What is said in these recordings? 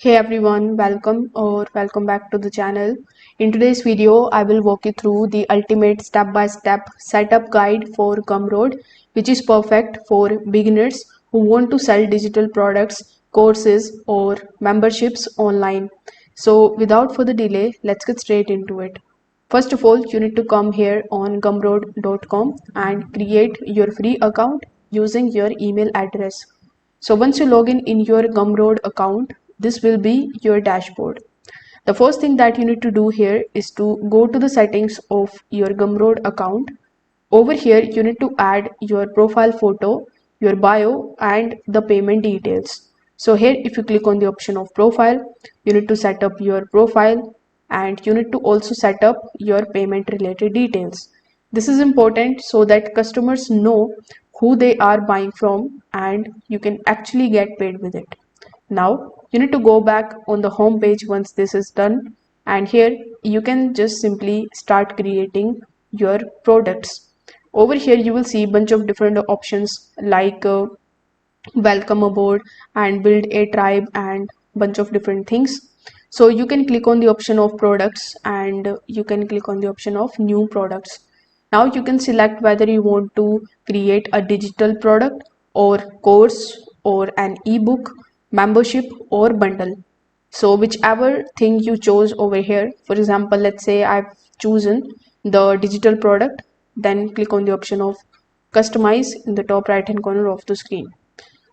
Hey everyone, welcome back to the channel. In today's video, I will walk you through the ultimate step-by-step setup guide for Gumroad, which is perfect for beginners who want to sell digital products, courses, or memberships online. So without further delay, let's get straight into it. First of all, you need to come here on gumroad.com and create your free account using your email address. So once you log in your Gumroad account, this will be your dashboard. The first thing that you need to do here is to go to the settings of your Gumroad account. Over here, you need to add your profile photo, your bio, and the payment details. So here, if you click on the option of profile, you need to set up your profile and you need to also set up your payment related details. This is important so that customers know who they are buying from and you can actually get paid with it. Now you need to go back on the home page once this is done, and here you can just simply start creating your products. Over here you will see a bunch of different options like welcome aboard and build a tribe and bunch of different things. So you can click on the option of products and you can click on the option of new products. Now you can select whether you want to create a digital product or course or an ebook, membership or bundle. So whichever thing you chose over here, for example, let's say I've chosen the digital product, then click on the option of customize in the top right hand corner of the screen.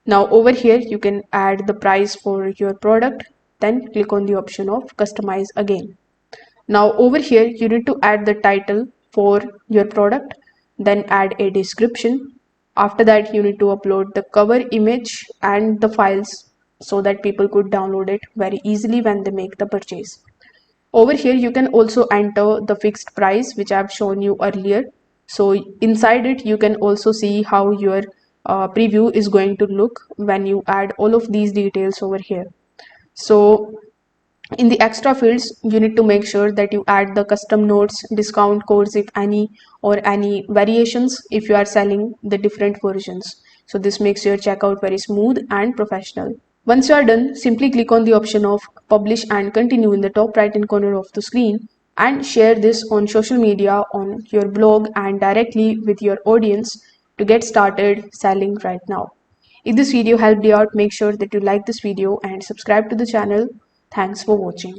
Now over here you can add the price for your product, then click on the option of customize again. Now over here you need to add the title for your product, then add a description. After that you need to upload the cover image and the files so that people could download it very easily when they make the purchase. Over here you can also enter the fixed price which I've shown you earlier. So inside it you can also see how your preview is going to look when you add all of these details over here. So in the extra fields you need to make sure that you add the custom notes, discount codes if any, or any variations if you are selling the different versions. So this makes your checkout very smooth and professional. Once you are done, simply click on the option of publish and continue in the top right hand corner of the screen and share this on social media, on your blog and directly with your audience to get started selling right now. If this video helped you out, make sure that you like this video and subscribe to the channel. Thanks for watching.